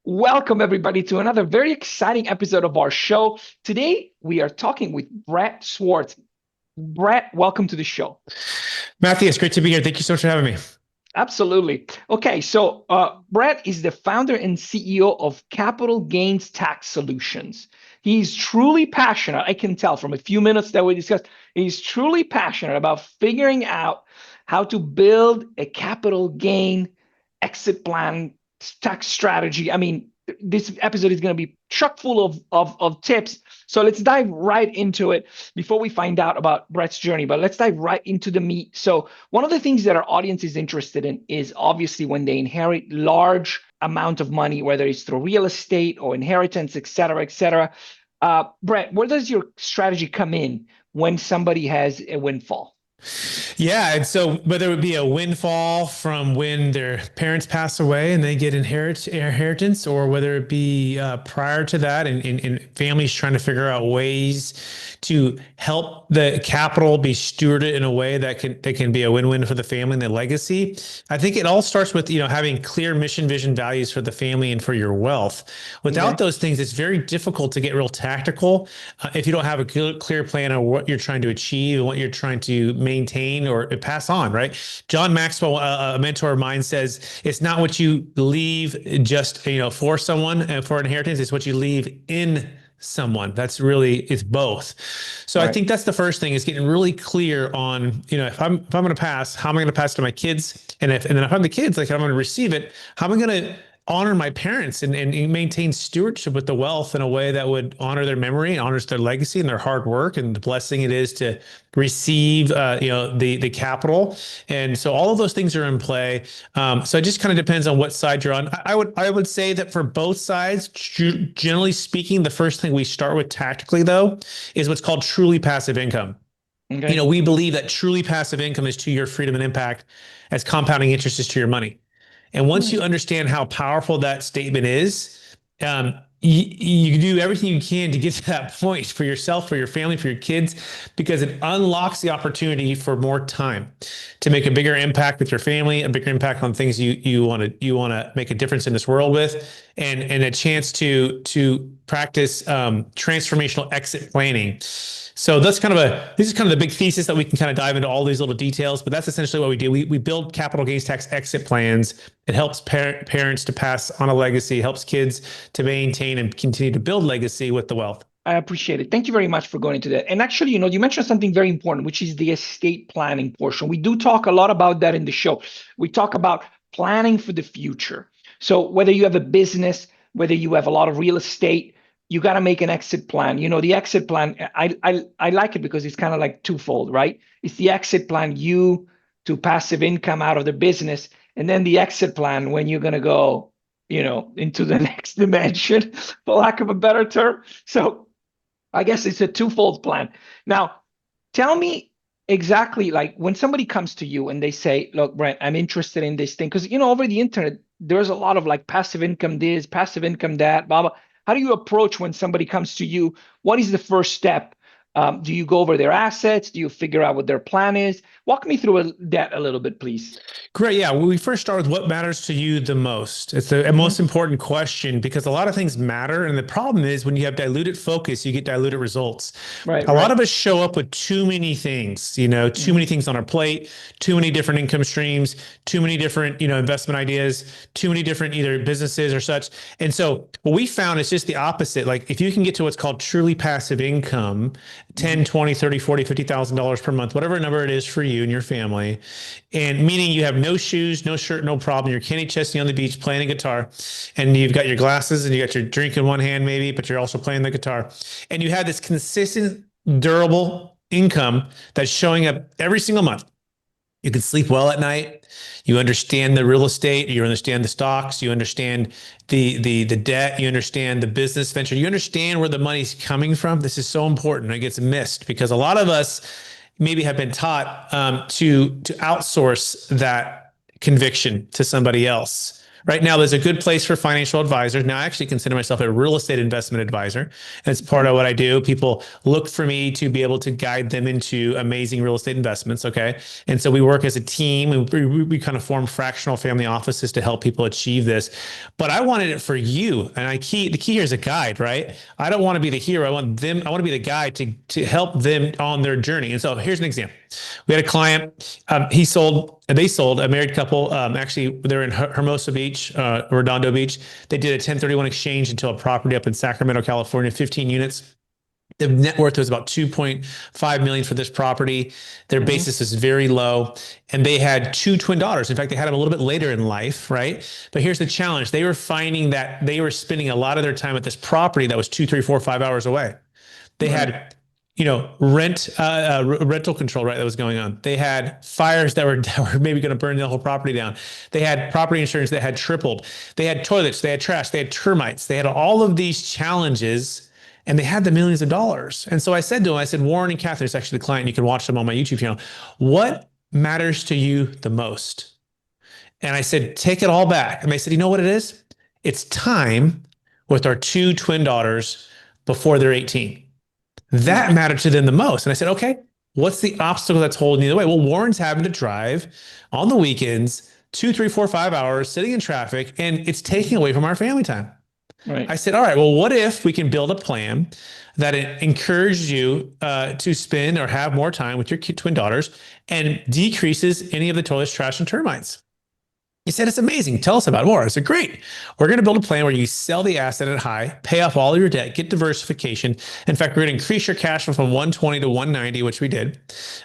Welcome, everybody, to another very exciting episode of our show. Today, we are talking with Brett Swarts. Brett, welcome to the show. Matias, great to be here. Thank you so much for having me. Absolutely. Okay, so Brett is the founder and CEO of Capital Gains Tax Solutions. He's truly passionate. I can tell from a few minutes that we discussed, he's truly passionate about figuring out how to build a capital gain exit plan tax strategy. I mean, this episode is going to be chock full of tips. So let's dive right into it before we find out about Brett's journey. But let's dive right into the meat. So one of the things that our audience is interested in is obviously when they inherit large amount of money, whether it's through real estate or inheritance, et cetera, et cetera. Brett, where does your strategy come in when somebody has a windfall? Yeah, and so whether it be a windfall from when their parents pass away and they get inheritance, or whether it be prior to that, and families trying to figure out ways to help the capital be stewarded in a way that can be a win-win for the family and the legacy. I think it all starts with having clear mission, vision, values for the family and for your wealth. Without Okay. those things, it's very difficult to get real tactical if you don't have a clear plan on what you're trying to achieve and what you're trying to maintain or pass on, right? John Maxwell, a mentor of mine, says it's not what you leave just for someone for inheritance, it's what you leave in someone. It's both. So I Right. think that's the first thing, is getting really clear on, if I'm going to pass, how am I going to pass to my kids? And then if I'm the kids, like, I'm going to receive it, how am I going to honor my parents and maintain stewardship with the wealth in a way that would honor their memory and honors their legacy and their hard work and the blessing it is to receive the capital. And so all of those things are in play. So it just kind of depends on what side you're on. I would say that for both sides, generally speaking, the first thing we start with tactically, though, is what's called truly passive income. Okay. We believe that truly passive income is to your freedom and impact as compounding interest is to your money. And once you Nice. understand how powerful that statement is, you do everything you can to get to that point for yourself, for your family, for your kids, because it unlocks the opportunity for more time to make a bigger impact with your family, a bigger impact on things you want to make a difference in this world with, and a chance to practice transformational exit planning. So this is kind of the big thesis that we can kind of dive into all these little details, but that's essentially what we do. We build capital gains tax exit plans. It helps parents to pass on a legacy, helps kids to maintain and continue to build legacy with the wealth. I appreciate it. Thank you very much for going into that. And actually, you mentioned something very important, which is the estate planning portion. We do talk a lot about that in the show. We talk about planning for the future. So whether you have a business, whether you have a lot of real estate, you got to make an exit plan. The exit plan, I like it because it's kind of like twofold, right? It's the exit plan, you to passive income out of the business, and then the exit plan when you're going to go, into the next dimension, for lack of a better term. So I guess it's a twofold plan. Now, tell me exactly, like, when somebody comes to you and they say, "Look, Brent, I'm interested in this thing," because over the internet there's a lot of like passive income this, passive income that, blah blah. How do you approach when somebody comes to you? What is the first step? Do you go over their assets? Do you figure out what their plan is? Walk me through that a little bit, please. Great. Yeah. Well, we first start with what matters to you the most. It's the most Hmm. important question because a lot of things matter. And the problem is when you have diluted focus, you get diluted results. Right, A lot right. of us show up with too many things, too many Hmm. things on our plate, too many different income streams, too many different, investment ideas, too many different either businesses or such. And so what we found is just the opposite. Like if you can get to what's called truly passive income, Hmm. 10, 20, 30, 40, $50,000 per month, whatever number it is for you and your family, and meaning you have no shoes, no shirt, no problem. You're Kenny Chesney on the beach playing a guitar, and you've got your glasses and you got your drink in one hand, maybe, but you're also playing the guitar. And you have this consistent, durable income that's showing up every single month. You can sleep well at night. You understand the real estate. You understand the stocks. You understand the debt. You understand the business venture. You understand where the money's coming from. This is so important. It gets missed because a lot of us maybe have been taught to outsource that conviction to somebody else, Right now, there's a good place for financial advisors. Now, I actually consider myself a real estate investment advisor. And it's part of what I do. People look for me to be able to guide them into amazing real estate investments. Okay. And so we work as a team and we kind of form fractional family offices to help people achieve this. But I wanted it for you. And the key here is a guide, right? I don't want to be the hero. I want to be the guide to help them on their journey. And so here's an example. We had a client, they sold, a married couple. Actually, they're in Hermosa Beach, Redondo Beach. They did a 1031 exchange into a property up in Sacramento, California, 15 units. The net worth was about 2.5 million for this property. Their basis is very low. And they had two twin daughters. In fact, they had them a little bit later in life, right? But here's the challenge. They were finding that they were spending a lot of their time at this property that was 2, 3, 4, 5 hours away. They had rental control, right? That was going on. They had fires that were maybe going to burn the whole property down. They had property insurance that had tripled. They had toilets, they had trash, they had termites. They had all of these challenges and they had the millions of dollars. And so I said to him, Warren and Catherine, it's actually the client. You can watch them on my YouTube channel. What matters to you the most? And I said, take it all back. And they said, you know what it is? It's time with our two twin daughters before they're 18. That mattered to them the most. And I said, okay, what's the obstacle that's holding you away? Well, Warren's having to drive on the weekends, 2, 3, 4, 5 hours, sitting in traffic, and it's taking away from our family time. Right. I said, all right, well, what if we can build a plan that encourages you to spend or have more time with your twin daughters and decreases any of the toilets, trash, and termites? He said, it's amazing. Tell us about it more. I said, great. We're going to build a plan where you sell the asset at high, pay off all of your debt, get diversification. In fact, we're going to increase your cash flow from 120 to 190, which we did.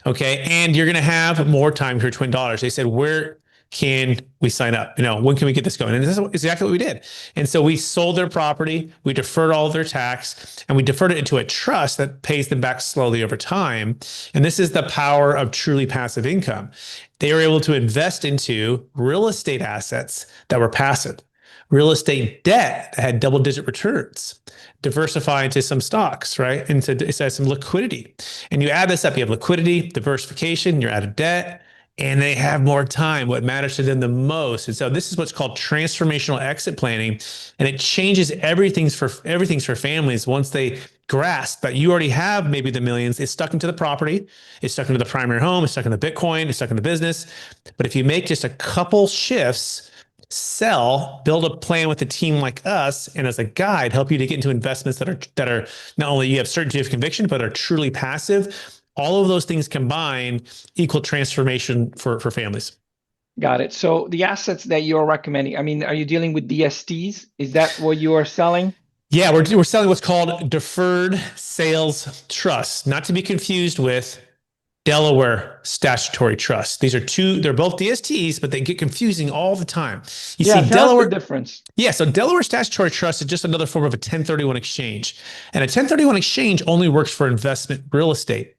Okay. And you're going to have more time with your twin daughters. They said, where can we sign up? When can we get this going? And this is exactly what we did. And so we sold their property, we deferred all of their tax, and we deferred it into a trust that pays them back slowly over time. And this is the power of truly passive income. They were able to invest into real estate assets that were passive, real estate debt that had double-digit returns, diversify into some stocks, right? Into some liquidity. And you add this up, you have liquidity, diversification, you're out of debt, and they have more time, what matters to them the most. And so this is what's called transformational exit planning. And it changes everything's for families once they grasp that you already have maybe the millions. It's stuck into the property, it's stuck into the primary home, it's stuck into Bitcoin, it's stuck into business. But if you make just a couple shifts, sell, build a plan with a team like us, and as a guide, help you to get into investments that are not only you have certainty of conviction, but are truly passive. All of those things combined equal transformation for families. Got it. So the assets that you're recommending, I mean, are you dealing with DSTs? Is that what you are selling? Yeah, we're selling what's called Deferred Sales Trust, not to be confused with Delaware Statutory Trust. They're both DSTs, but they get confusing all the time. You see, Delaware the difference. Yeah, so Delaware Statutory Trust is just another form of a 1031 exchange. And a 1031 exchange only works for investment real estate.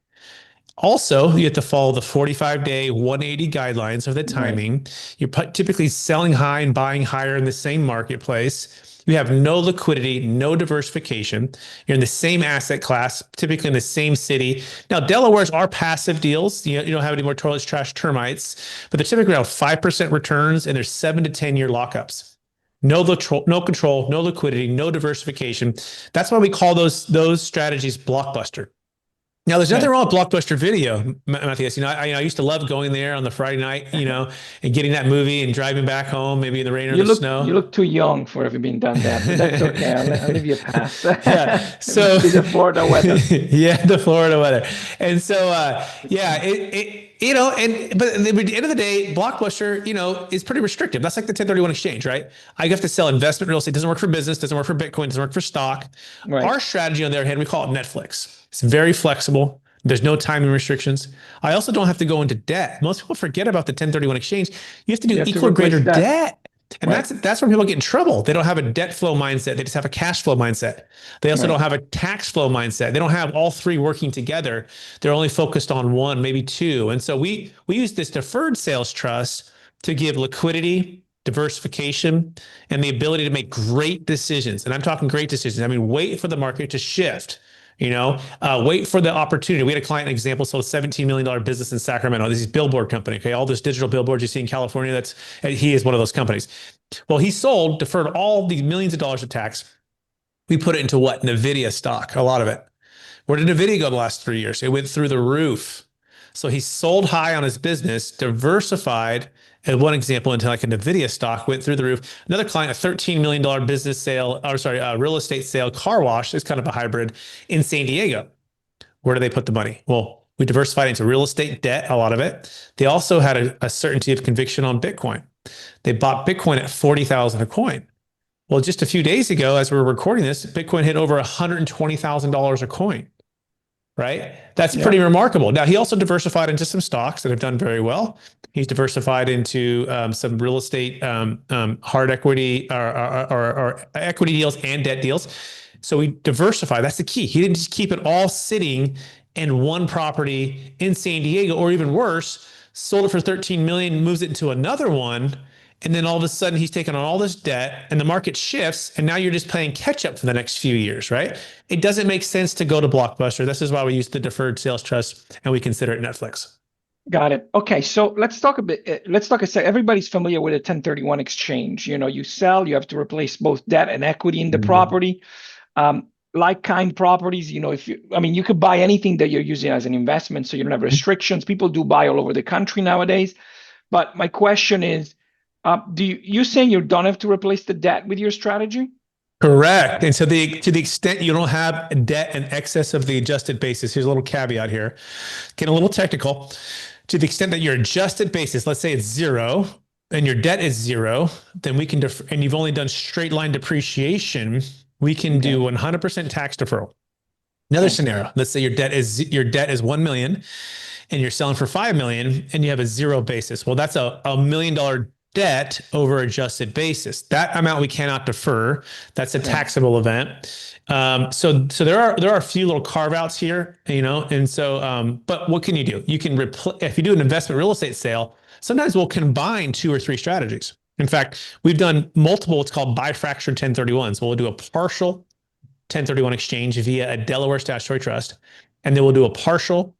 Also, you have to follow the 45-day 180 guidelines of the timing. Right. You're typically selling high and buying higher in the same marketplace. You have no liquidity, no diversification. You're in the same asset class, typically in the same city. Now, Delaware's are passive deals. You don't have any more toilets, trash, termites, but they're typically around 5% returns, and there's 7 to 10 year lockups. No control, no liquidity, no diversification. That's why we call those strategies blockbuster. Now, there's nothing wrong with Blockbuster Video, Matias. I used to love going there on the Friday night, and getting that movie and driving back home, maybe in the rain or the snow. You look too young for having been done that, but that's okay. I'll leave you a pass. Yeah. So the Florida weather. Yeah, the Florida weather. And so, but at the end of the day, Blockbuster, is pretty restrictive. That's like the 1031 exchange, right? I have to sell investment real estate. It doesn't work for business, doesn't work for Bitcoin, doesn't work for stock. Right. Our strategy, on the other hand, we call it Netflix. It's very flexible. There's no timing restrictions. I also don't have to go into debt. Most people forget about the 1031 exchange. You have to do equal or greater debt. And that's where people get in trouble. They don't have a debt flow mindset. They just have a cash flow mindset. They also don't have a tax flow mindset. They don't have all three working together. They're only focused on one, maybe two. And so we use this deferred sales trust to give liquidity, diversification, and the ability to make great decisions. And I'm talking great decisions. I mean, wait for the market to shift. Wait for the opportunity. We had a client, example, sold a $17 million business in Sacramento. This is a billboard company. Okay. All those digital billboards you see in California, he is one of those companies. Well, he sold, deferred all these millions of dollars of tax. We put it into what? NVIDIA stock, a lot of it. Where did NVIDIA go the last 3 years? It went through the roof. So he sold high on his business, diversified, and one example into like a NVIDIA stock went through the roof. Another client, a $13 million business sale, or sorry, a real estate sale, car wash, is kind of a hybrid in San Diego. Where do they put the money? Well, we diversified into real estate debt, a lot of it. They also had a certainty of conviction on Bitcoin. They bought Bitcoin at 40,000 a coin. Well, just a few days ago, as we were recording this, Bitcoin hit over $120,000 a coin, right? That's pretty remarkable. Now, he also diversified into some stocks that have done very well. He's diversified into some real estate, hard equity or equity deals and debt deals. So we diversify. That's the key. He didn't just keep it all sitting in one property in San Diego, or even worse, sold it for 13 million, moves it into another one. And then all of a sudden he's taken on all this debt and the market shifts. And now you're just playing catch up for the next few years, right? It doesn't make sense to go to Blockbuster. This is why we use the Deferred Sales Trust and we consider it Netflix. Got it. Okay, so let's talk a bit. Let's talk a sec. Everybody's familiar with a 1031 exchange. You know, you sell, you have to replace both debt and equity in the property. Like kind properties, you know, you could buy anything that you're using as an investment, so you don't have restrictions. People do buy all over the country nowadays. But my question is, you saying you don't have to replace the debt with your strategy? Correct. And so to the extent you don't have debt in excess of the adjusted basis, here's a little caveat here, getting a little technical. To the extent that your adjusted basis, let's say it's zero, and your debt is zero, then we can and you've only done straight line depreciation, we can do 100% tax deferral. Another scenario, let's say your debt is 1 million and you're selling for 5 million and you have a zero basis. Well, that's a $1 million debt over adjusted basis. That amount we cannot defer. That's a taxable event. So there are a few little carve outs here, you know, and so, but what can you do? You can if you do an investment real estate sale, sometimes we'll combine 2 or 3 strategies. In fact, we've done multiple, what's called bifractured 1031s. We'll do a partial 1031 exchange via a Delaware statutory trust, and then we'll do a partial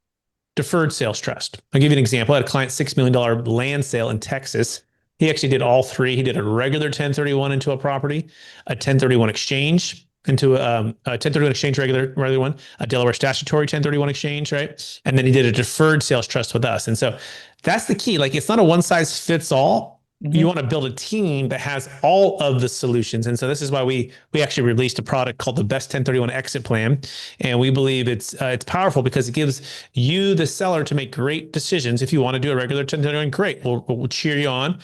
deferred sales trust. I'll give you an example. I had a client, $6 million land sale in Texas. He actually did all 3. He did a regular 1031 into a property, a 1031 exchange into a 1031 exchange, regular one, a Delaware statutory 1031 exchange, right? And then he did a deferred sales trust with us. And so that's the key. Like, it's not a one size fits all. You want to build a team that has all of the solutions. And so this is why we actually released a product called the Best 1031 Exit Plan. And we believe it's powerful because it gives you, the seller, to make great decisions. If you want to do a regular 1031, great. We'll cheer you on.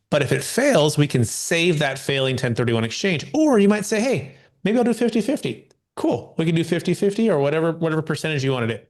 But if it fails, we can save that failing 1031 exchange. Or you might say, hey, maybe I'll do 50-50. Cool. We can do 50-50 or whatever percentage you want to do.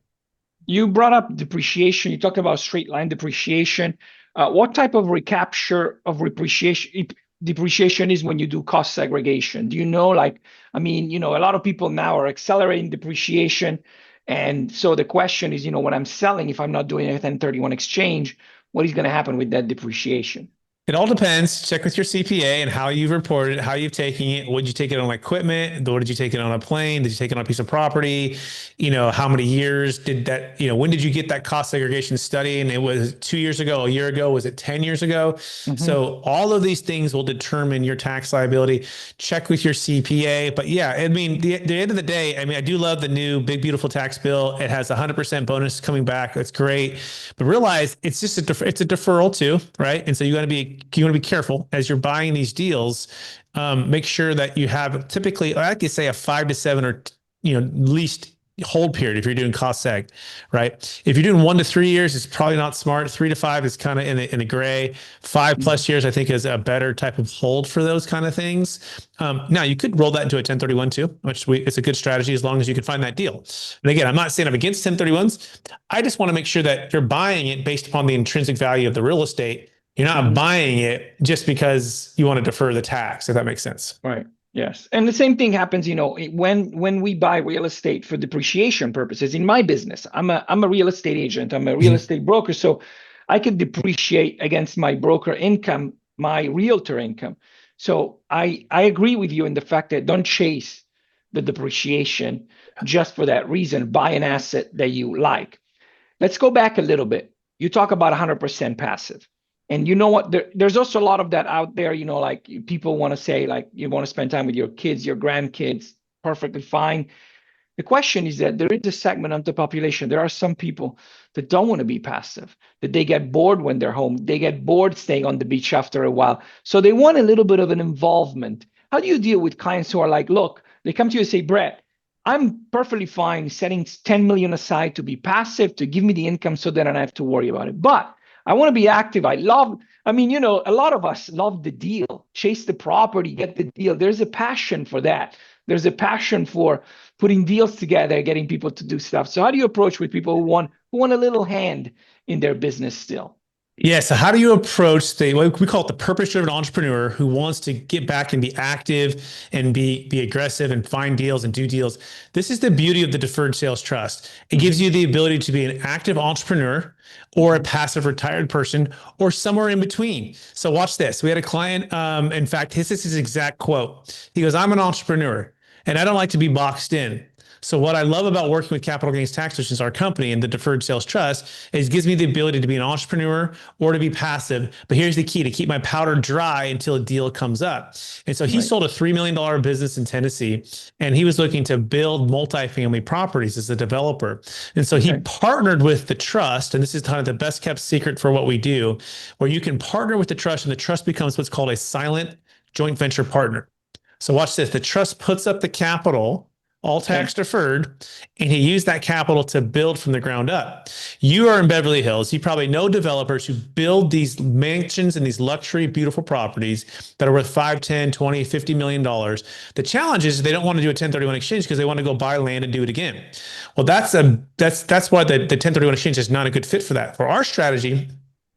You brought up depreciation. You talked about straight line depreciation. What type of recapture of depreciation is when you do cost segregation? Do you know, like, a lot of people now are accelerating depreciation. And so the question is, when I'm selling, if I'm not doing a 1031 exchange, what is going to happen with that depreciation? It all depends. Check with your CPA and how you've reported it, how you've taken it. Would you take it on equipment? What did you take it on a plane? Did you take it on a piece of property? How many years did that, when did you get that cost segregation study? And it was 2 years ago, a year ago, was it 10 years ago? So all of these things will determine your tax liability. Check with your CPA. But yeah, the end of the day, I do love the new big, beautiful tax bill. It has 100% bonus coming back. That's great. But realize it's just it's a deferral too, right? And so you want to be careful as you're buying these deals. Make sure that you have typically, I like to say, a 5 to 7 or least hold period if you're doing cost seg, right? If you're doing 1 to 3 years, it's probably not smart. 3 to 5 is kind of in the gray. 5+ years, I think, is a better type of hold for those kind of things. Now you could roll that into a 1031 too, which it's a good strategy as long as you can find that deal. And again, I'm not saying I'm against 1031s. I just want to make sure that you're buying it based upon the intrinsic value of the real estate. You're not buying it just because you want to defer the tax, if that makes sense. Right. Yes. And the same thing happens, when we buy real estate for depreciation purposes. In my business, I'm a real estate agent. I'm a real estate broker. So I can depreciate against my broker income, my realtor income. So I agree with you in the fact that don't chase the depreciation just for that reason. Buy an asset that you like. Let's go back a little bit. You talk about 100% passive. And you know what? There's also a lot of that out there. Like people want to say, like, you want to spend time with your kids, your grandkids, perfectly fine. The question is that there is a segment of the population. There are some people that don't want to be passive, that they get bored when they're home. They get bored staying on the beach after a while. So they want a little bit of an involvement. How do you deal with clients who are like, look, they come to you and say, Brett, I'm perfectly fine setting 10 million aside to be passive, to give me the income so that I don't have to worry about it. But I want to be active. I mean, a lot of us love the deal, chase the property, get the deal. There's a passion for that. There's a passion for putting deals together, getting people to do stuff. So how do you approach with people who want a little hand in their business still? Yeah. So how do you approach what we call it, the purpose-driven entrepreneur who wants to get back and be active and be aggressive and find deals and do deals? This is the beauty of the Deferred Sales Trust. It gives you the ability to be an active entrepreneur or a passive retired person or somewhere in between. So watch this. We had a client, in fact, this is his exact quote. He goes, I'm an entrepreneur and I don't like to be boxed in. So what I love about working with Capital Gains Tax Solutions, our company, and the Deferred Sales Trust, is it gives me the ability to be an entrepreneur or to be passive. But here's the key: to keep my powder dry until a deal comes up. And so he Right. sold a $3 million business in Tennessee, and he was looking to build multifamily properties as a developer. And so he Okay. partnered with the trust, and this is kind of the best kept secret for what we do, where you can partner with the trust, and the trust becomes what's called a silent joint venture partner. So watch this: the trust puts up the capital, all tax Okay. deferred, and he used that capital to build from the ground up. You are in Beverly Hills. You probably know developers who build these mansions and these luxury, beautiful properties that are worth 5, 10, 20, $50 million. The challenge is they don't want to do a 1031 exchange because they want to go buy land and do it again. Well, that's why the 1031 exchange is not a good fit for that. For our strategy,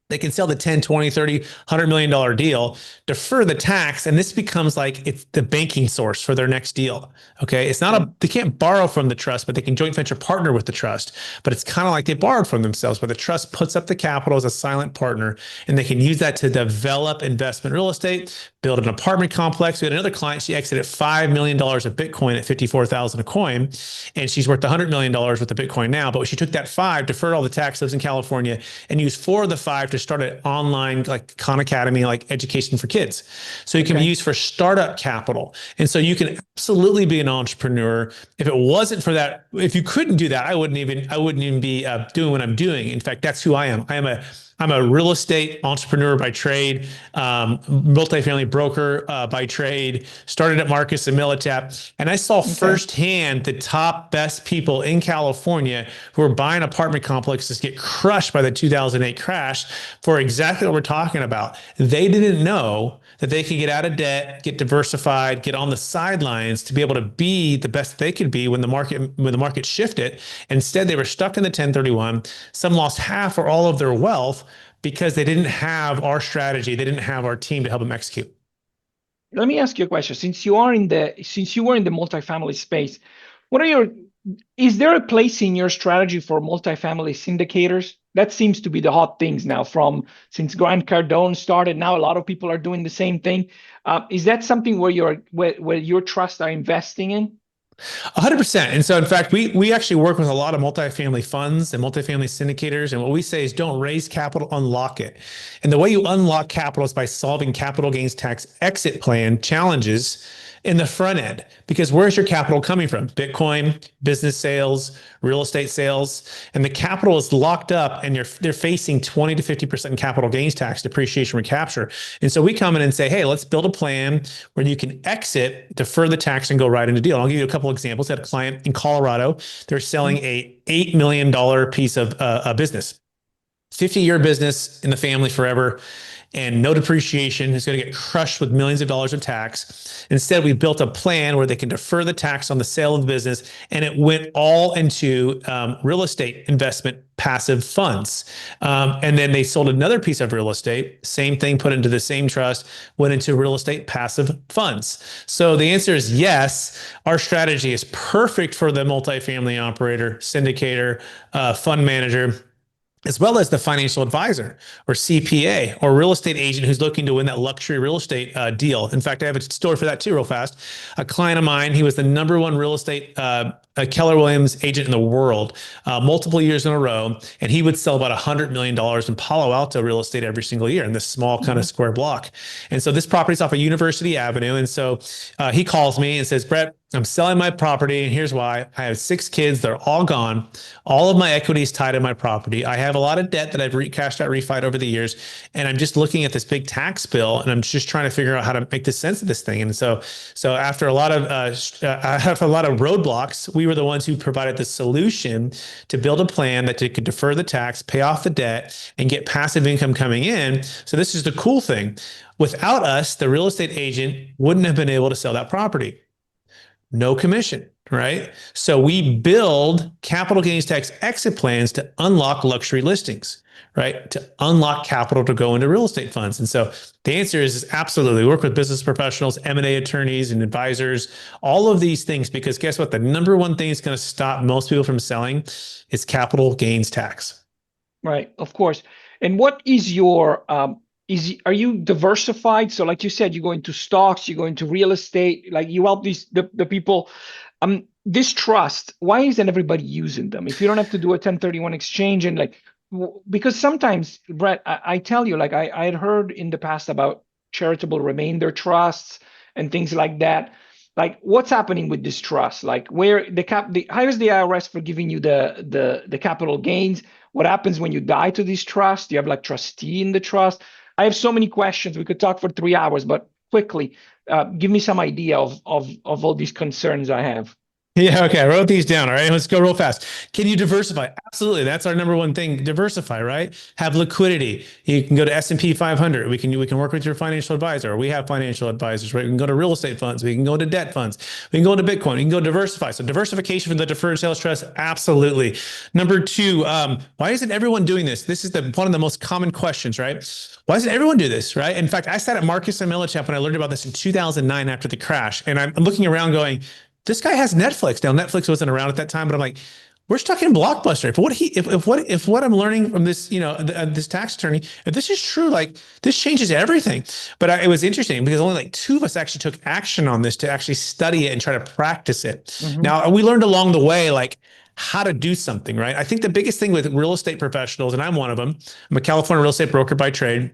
they can sell the 10, 20, 30, $100 million deal, defer the tax, and this becomes like it's the banking source for their next deal. Okay. It's not Okay. they can't borrow from the trust, but they can joint venture partner with the trust. But it's kind of like they borrowed from themselves, but the trust puts up the capital as a silent partner, and they can use that to develop investment real estate, build an apartment complex. We had another client, she exited $5 million of Bitcoin at 54,000 a coin, and she's worth $100 million worth of Bitcoin now. But she took that five, deferred all the tax, lives in California, and used 4 of the 5 to start an online like Khan Academy, like education for kids. So it can be Okay. used for startup capital. And so you can absolutely be an entrepreneur. If it wasn't for that, if you couldn't do that, I wouldn't even be doing what I'm doing. In fact, that's who I am. I'm a real estate entrepreneur by trade, multifamily broker by trade, started at Marcus and Militap. And I saw Okay. firsthand the top best people in California who were buying apartment complexes get crushed by the 2008 crash for exactly what we're talking about. They didn't know that they could get out of debt, get diversified, get on the sidelines to be able to be the best they could be when the market shifted. Instead, they were stuck in the 1031. Some lost half or all of their wealth because they didn't have our strategy. They didn't have our team to help them execute. Let me ask you a question. Since you were in the multifamily space, what are your is there a place in your strategy for multifamily syndicators? That seems to be the hot things now. From since Grant Cardone started, now a lot of people are doing the same thing. Is that something where your trusts are investing in? 100%. And so, in fact, we actually work with a lot of multifamily funds and multifamily syndicators. And what we say is don't raise capital, unlock it. And the way you unlock capital is by solving capital gains tax exit plan challenges in the front end. Because where's your capital coming from? Bitcoin, business sales, real estate sales, and the capital is locked up and they're facing 20 to 50% capital gains tax depreciation recapture. And so we come in and say, hey, let's build a plan where you can exit, defer the tax, and go right into deal. I'll give you a couple examples. I had a client in Colorado. They're selling a $8 million piece of a business, 50-year business in the family forever, and no depreciation. Is going to get crushed with millions of dollars of tax. Instead, we built a plan where they can defer the tax on the sale of the business, and it went all into real estate investment passive funds. And then they sold another piece of real estate, same thing, put into the same trust, went into real estate passive funds. So the answer is yes. Our strategy is perfect for the multifamily operator, syndicator, fund manager, as well as the financial advisor or CPA or real estate agent who's looking to win that luxury real estate deal. In fact, I have a story for that too, real fast. A client of mine, he was the number one real estate a Keller Williams agent in the world, multiple years in a row, and he would sell about $100 million in Palo Alto real estate every single year in this small kind of square block. And so this property's off of University Avenue. And so he calls me and says, Brett, I'm selling my property, and here's why. I have 6 kids. They're all gone. All of my equity is tied in my property. I have a lot of debt that I've cashed out, refied over the years. And I'm just looking at this big tax bill, and I'm just trying to figure out how to make the sense of this thing. And so after a lot of roadblocks, we were the ones who provided the solution to build a plan that could defer the tax, pay off the debt, and get passive income coming in. So this is the cool thing. Without us, the real estate agent wouldn't have been able to sell that property. No commission, right? So we build capital gains tax exit plans to unlock luxury listings, right? To unlock capital to go into real estate funds. And so the answer is absolutely. We work with business professionals, M&A attorneys, and advisors, all of these things, because guess what? The number one thing that's going to stop most people from selling is capital gains tax. Right, of course. And what is your are you diversified? So like you said, you go into stocks, you go into real estate, like you help the people. This trust, why isn't everybody using them? If you don't have to do a 1031 exchange, and like, because sometimes, Brett, I tell you, like I had heard in the past about charitable remainder trusts and things like that. Like, what's happening with this trust? Like, where how is the IRS for giving you the capital gains? What happens when you die to this trust? Do you have like trustee in the trust? I have so many questions. We could talk for 3 hours, but quickly, give me some idea of all these concerns I have. Yeah, okay. I wrote these down. All right. Let's go real fast. Can you diversify? Absolutely. That's our number one thing. Diversify, right? Have liquidity. You can go to S&P 500. We can work with your financial advisor. We have financial advisors, right? We can go to real estate funds. We can go to debt funds. We can go to Bitcoin. We can go diversify. So diversification from the Deferred Sales Trust. Absolutely. Number 2, why isn't everyone doing this? This is one of the most common questions, right? Why doesn't everyone do this, right? In fact, I sat at Marcus and Millichap when I learned about this in 2009 after the crash. And I'm looking around going, this guy has Netflix. Now, Netflix wasn't around at that time, but I'm like, we're stuck in Blockbuster. If what I'm learning from this, this tax attorney, if this is true, like this changes everything. But it was interesting because only like 2 of us actually took action on this to actually study it and try to practice it. Mm-hmm. Now, we learned along the way, like how to do something, right? I think the biggest thing with real estate professionals, and I'm one of them, I'm a California real estate broker by trade.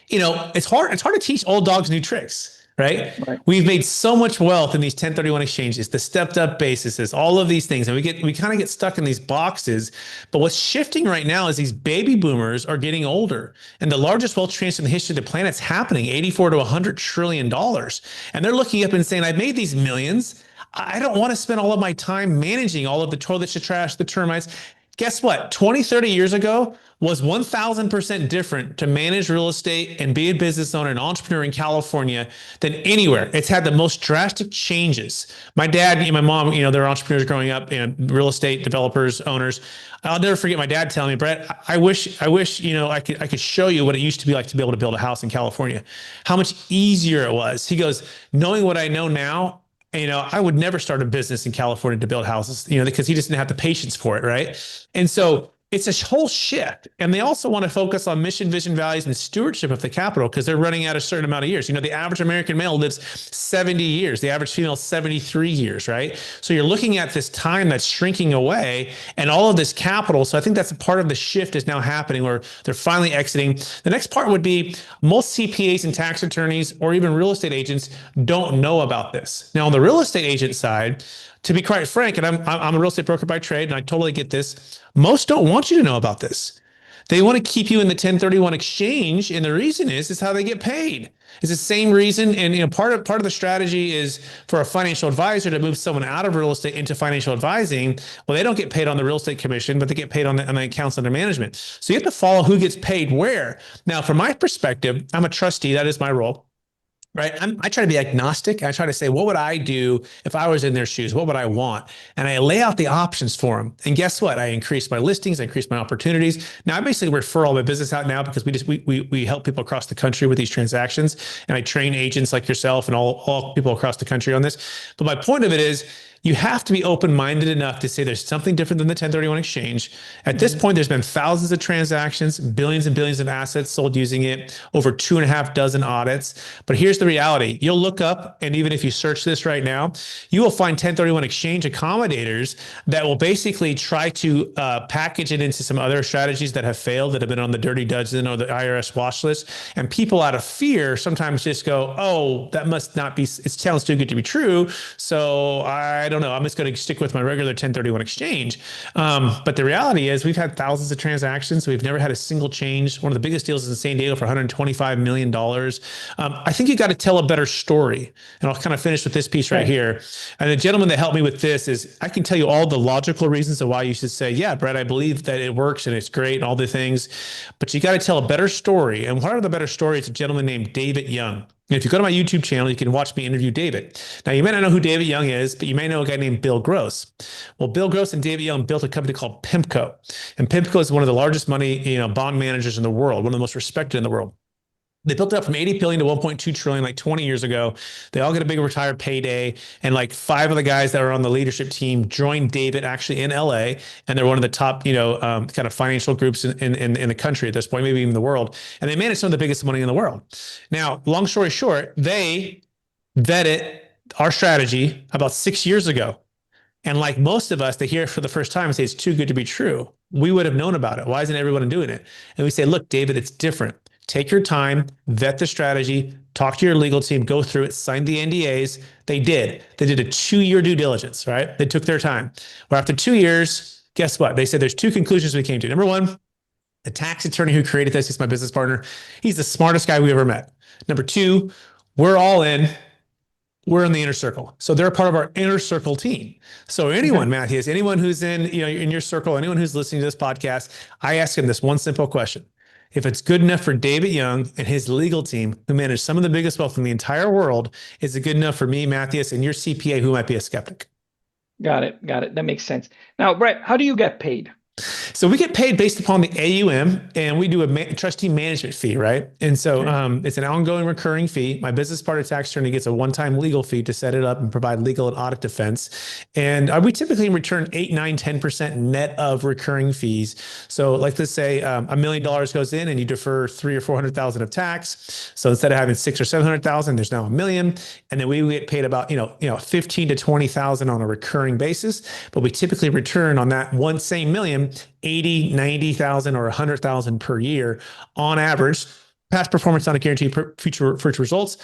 It's hard to teach old dogs new tricks. Right? We've made so much wealth in these 1031 exchanges, the stepped up bases, all of these things. And we kind of get stuck in these boxes. But what's shifting right now is these baby boomers are getting older. And the largest wealth transfer in the history of the planet's happening, $84 to $100 trillion. And they're looking up and saying, I've made these millions. I don't want to spend all of my time managing all of the toilets, the trash, the termites. Guess what? 20, 30 years ago was 1,000% different to manage real estate and be a business owner and entrepreneur in California than anywhere. It's had the most drastic changes. My dad and my mom, they're entrepreneurs growing up and real estate developers, owners. I'll never forget my dad telling me, Brett, I wish, I could show you what it used to be like to be able to build a house in California, how much easier it was. He goes, knowing what I know now, I would never start a business in California to build houses, because he just didn't have the patience for it, right? And so it's a whole shift. And they also want to focus on mission, vision, values, and stewardship of the capital because they're running out a certain amount of years. The average American male lives 70 years. The average female, 73 years, right? So you're looking at this time that's shrinking away and all of this capital. So I think that's a part of the shift is now happening where they're finally exiting. The next part would be most CPAs and tax attorneys or even real estate agents don't know about this. Now, on the real estate agent side, to be quite frank, and I'm a real estate broker by trade, and I totally get this, most don't want you to know about this. They want to keep you in the 1031 exchange, and the reason is how they get paid. It's the same reason, and part of the strategy is for a financial advisor to move someone out of real estate into financial advising. Well, they don't get paid on the real estate commission, but they get paid on the accounts under management. So you have to follow who gets paid where. Now, from my perspective, I'm a trustee. That is my role. Right. I try to be agnostic. I try to say, what would I do if I was in their shoes? What would I want? And I lay out the options for them. And guess what? I increase my listings. I increase my opportunities. Now I basically refer all my business out now because we help people across the country with these transactions. And I train agents like yourself and all people across the country on this. But my point of it is, you have to be open-minded enough to say there's something different than the 1031 exchange. At this point, there's been thousands of transactions, billions and billions of assets sold using it, over 2.5 dozen audits. But here's the reality. You'll look up, and even if you search this right now, you will find 1031 exchange accommodators that will basically try to package it into some other strategies that have failed, that have been on the dirty dozen or the IRS watch list. And people out of fear sometimes just go, oh, that must not be, it sounds too good to be true. So I don't know. I'm just going to stick with my regular 1031 exchange. But the reality is we've had thousands of transactions. We've never had a single change. One of the biggest deals is in San Diego for $125 million. I think you got to tell a better story. And I'll kind of finish with this piece right here. And the gentleman that helped me with this is, I can tell you all the logical reasons of why you should say, yeah, Brett, I believe that it works and it's great and all the things, but you got to tell a better story. And part of the better story is a gentleman named David Young. And if you go to my YouTube channel, you can watch me interview David. Now, you may not know who David Young is, but you may know a guy named Bill Gross. Well, Bill Gross and David Young built a company called PIMCO. And PIMCO is one of the largest money, bond managers in the world, one of the most respected in the world. They built it up from 80 billion to 1.2 trillion like 20 years ago. They all get a big retired payday. And like 5 of the guys that were on the leadership team joined David actually in LA. And they're one of the top, kind of financial groups in the country at this point, maybe even the world. And they manage some of the biggest money in the world. Now, long story short, they vetted our strategy about 6 years ago. And like most of us, they hear it for the first time and say, it's too good to be true. We would have known about it. Why isn't everyone doing it? And we say, look, David, it's different. Take your time, vet the strategy, talk to your legal team, go through it, sign the NDAs. They did. They did a 2-year due diligence, right? They took their time. Well, after 2 years, guess what? They said there's 2 conclusions we came to. Number one, the tax attorney who created this is my business partner. He's the smartest guy we ever met. Number 2, we're all in. We're in the inner circle. So they're a part of our inner circle team. So anyone, Matias, anyone who's in your circle, anyone who's listening to this podcast, I ask him this one simple question. If it's good enough for David Young and his legal team, who manage some of the biggest wealth in the entire world, is it good enough for me, Matias, and your CPA, who might be a skeptic? Got it. That makes sense. Now, Brett, how do you get paid? So we get paid based upon the AUM, and we do a trustee management fee, right? And so it's an ongoing recurring fee. My business partner tax attorney gets a one-time legal fee to set it up and provide legal and audit defense. And we typically return 8, 9, 10% net of recurring fees. So like, let's say $1 million goes in and you defer 300,000 or 400,000 of tax. So instead of having 600,000 or 700,000, there's now $1 million. And then we get paid about, 15 to 20,000 on a recurring basis. But we typically return on that one same million, 80, 90,000 or 100,000 per year on average. Past performance not a guarantee future results.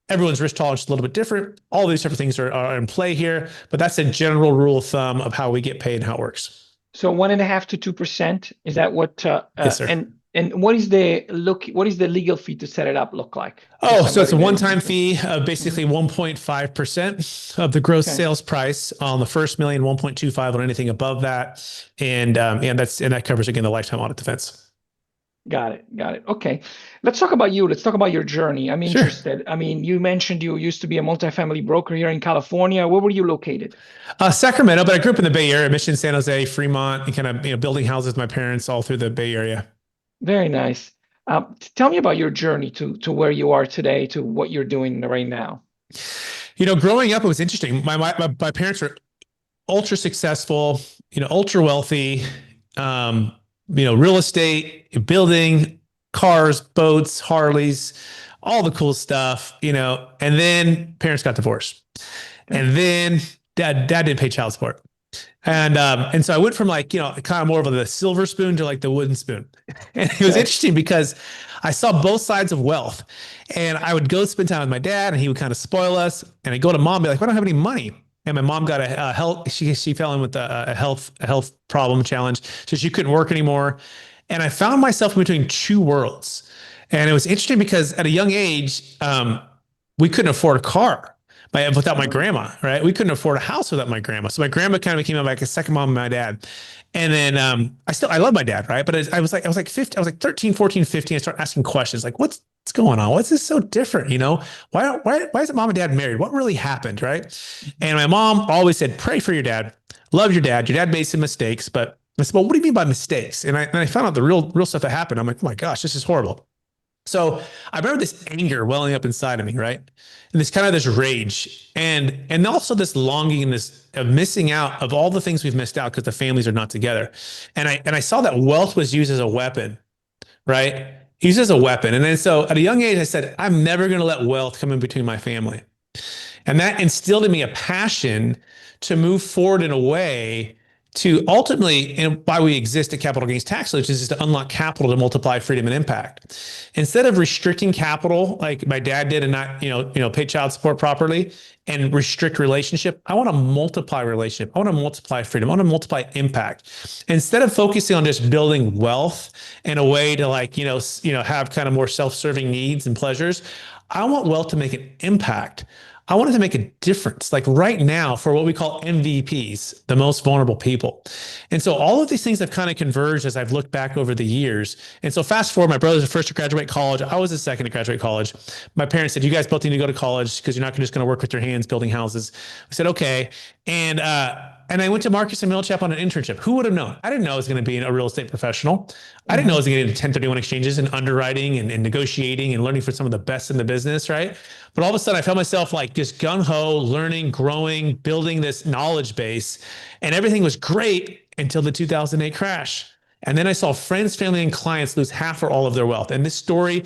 Everyone's risk tolerance is a little bit different. All these different things are in play here, but that's a general rule of thumb of how we get paid and how it works. So 1.5% to 2%, is that what? Yes, sir. And what is the legal fee to set it up look like? Oh, so it's a one-time fee of basically 1.5% of the gross sales price on the first million, 1.25 on anything above that, and that covers again the lifetime audit defense. Got it. Okay, let's talk about you. Let's talk about your journey. I'm interested. I mean, you mentioned you used to be a multifamily broker here in California. Where were you located? Sacramento, but I grew up in the Bay Area, Mission, San Jose, Fremont, and kind of building houses with my parents all through the Bay Area. Very nice. Tell me about your journey to where you are today, to what you're doing right now. Growing up, it was interesting. My parents were ultra successful, ultra wealthy, real estate, building, cars, boats, Harleys, all the cool stuff, and then parents got divorced. And then dad didn't pay child support. And so I went from kind of more of the silver spoon to the wooden spoon. And it was interesting because I saw both sides of wealth, and I would go spend time with my dad and he would kind of spoil us. And I'd go to mom and be like, "I don't have any money." And my mom got a health, she fell in with a health problem challenge. So she couldn't work anymore. And I found myself in between 2 worlds. And it was interesting because at a young age, we couldn't afford a car without my grandma, right? We couldn't afford a house without my grandma. So my grandma kind of became like a second mom to my dad. And then I love my dad, right? But I was like 13, 14, 15. I started asking questions like, what's going on? What's this so different? Why isn't mom and dad married? What really happened, right? And my mom always said, pray for your dad. Love your dad. Your dad made some mistakes. But I said, well, what do you mean by mistakes? And I found out the real stuff that happened. I'm like, oh my gosh, this is horrible. So I remember this anger welling up inside of me, right? And this rage and also this longing and this missing out of all the things we've missed out because the families are not together. And I saw that wealth was used as a weapon, right? Use it as a weapon. And then so at a young age, I said, I'm never going to let wealth come in between my family. And that instilled in me a passion to move forward in a way to ultimately, and why we exist at Capital Gains Tax Solutions, is to unlock capital to multiply freedom and impact. Instead of restricting capital like my dad did and not, pay child support properly and restrict relationship, I want to multiply relationship. I want to multiply freedom. I want to multiply impact. Instead of focusing on just building wealth in a way to have kind of more self-serving needs and pleasures, I want wealth to make an impact. I wanted to make a difference, like right now for what we call MVPs, the most vulnerable people. And so all of these things have kind of converged as I've looked back over the years. And so fast forward, my brother's the first to graduate college. I was the second to graduate college. My parents said, you guys both need to go to college because you're not just going to work with your hands building houses. I said, okay. And I went to Marcus and Millichap on an internship. Who would have known? I didn't know I was going to be a real estate professional. I didn't know I was going to get into 1031 exchanges and underwriting and negotiating and learning from some of the best in the business, right? But all of a sudden, I felt myself like just gung-ho, learning, growing, building this knowledge base. And everything was great until the 2008 crash. And then I saw friends, family, and clients lose half or all of their wealth. And this story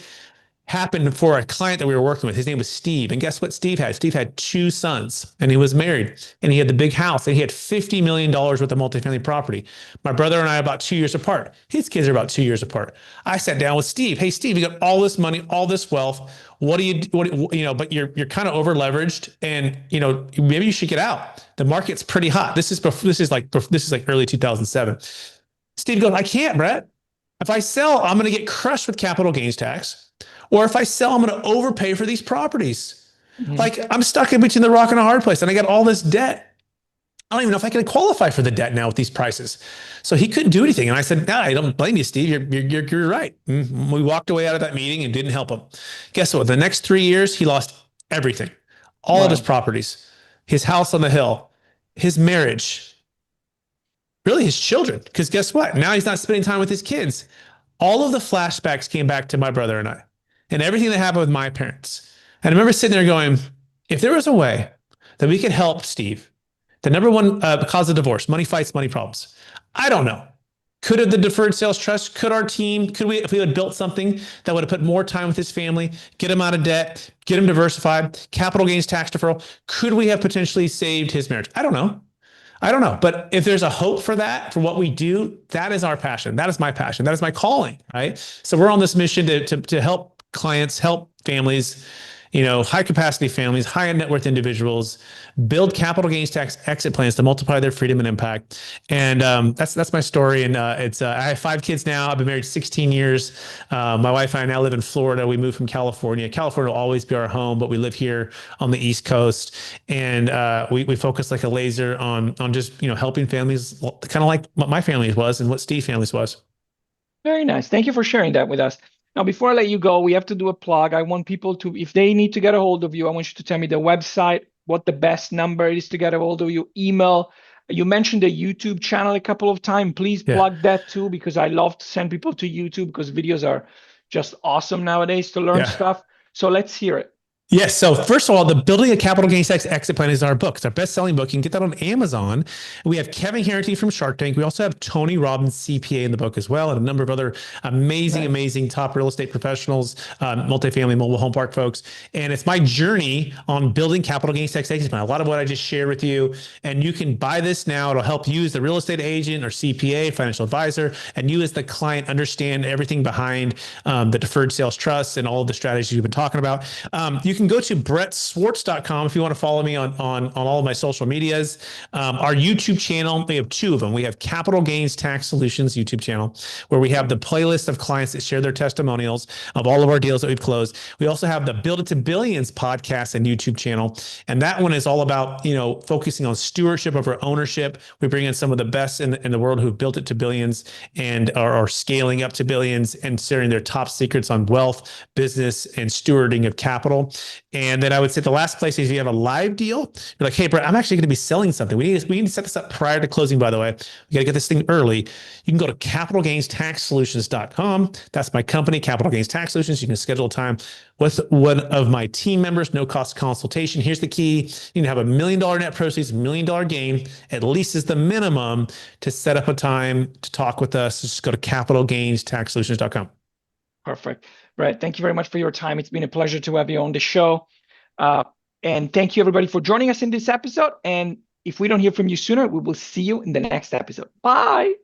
happened for a client that we were working with. His name was Steve. And guess what Steve had? Steve had 2 sons and he was married and he had the big house and he had $50 million worth of multifamily property. My brother and I are about 2 years apart. His kids are about 2 years apart. I sat down with Steve. Hey, Steve, you got all this money, all this wealth. What do you, but you're kind of over leveraged and, maybe you should get out. The market's pretty hot. This is like early 2007. Steve goes, I can't, Brett. If I sell, I'm going to get crushed with capital gains tax. Or if I sell, I'm going to overpay for these properties. Mm-hmm. Like I'm stuck in between the rock and a hard place and I got all this debt. I don't even know if I can qualify for the debt now with these prices. So he couldn't do anything. And I said, no, I don't blame you, Steve. You're right. Mm-hmm. We walked away out of that meeting and didn't help him. Guess what? The next 3 years, he lost everything, all of his properties, his house on the hill, his marriage, really his children. Because guess what? Now he's not spending time with his kids. All of the flashbacks came back to my brother and I. And everything that happened with my parents. And I remember sitting there going, if there was a way that we could help Steve, the number one cause of divorce, money fights, money problems. I don't know. Could have the Deferred Sales Trust, could our team, if we had built something that would have put more time with his family, get him out of debt, get him diversified, capital gains tax deferral, could we have potentially saved his marriage? I don't know. But if there's a hope for that, for what we do, that is our passion. That is my passion. That is my calling, right? So we're on this mission to help clients, help families, high capacity families, high net worth individuals, build capital gains tax exit plans to multiply their freedom and impact. And that's my story. And I have 5 kids now. I've been married 16 years. My wife and I now live in Florida. We moved from California. California will always be our home, but we live here on the East Coast. And we focus like a laser on just helping families, kind of like what my family was and what Steve's family was. Very nice. Thank you for sharing that with us. Now, before I let you go, we have to do a plug. I want people to, if they need to get a hold of you, I want you to tell me the website, what the best number is to get a hold of you, email. You mentioned the YouTube channel a couple of times. Please plug that too, because I love to send people to YouTube because videos are just awesome nowadays to learn stuff. So let's hear it. Yes. So first of all, the Building a Capital Gains Tax Exit Plan is our book. It's our best-selling book. You can get that on Amazon. We have Kevin Harrington from Shark Tank. We also have Tony Robbins, CPA, in the book as well, and a number of other amazing top real estate professionals, multifamily, mobile home park folks. And it's my journey on building capital gains tax exit plan. A lot of what I just shared with you. And you can buy this now. It'll help you as the real estate agent or CPA, financial advisor, and you as the client understand everything behind the Deferred Sales Trust and all of the strategies you've been talking about. You can go to brettswarts.com if you want to follow me on all of my social medias. Our YouTube channel, we have 2 of them. We have Capital Gains Tax Solutions YouTube channel, where we have the playlist of clients that share their testimonials of all of our deals that we've closed. We also have the Build It to Billions podcast and YouTube channel. And that one is all about, focusing on stewardship over ownership. We bring in some of the best in the world who've built it to billions and are scaling up to billions and sharing their top secrets on wealth, business, and stewarding of capital. And then I would say the last place is if you have a live deal, you're like, hey, Brett, I'm actually going to be selling something. We need to set this up prior to closing, by the way. We got to get this thing early. You can go to capitalgainstaxsolutions.com. That's my company, Capital Gains Tax Solutions. You can schedule a time with one of my team members, no cost consultation. Here's the key. You need to have $1 million net proceeds, $1 million gain, at least is the minimum to set up a time to talk with us. Just go to capitalgainstaxsolutions.com. Perfect. Brett, thank you very much for your time. It's been a pleasure to have you on the show. And thank you everybody for joining us in this episode. And if we don't hear from you sooner, we will see you in the next episode. Bye.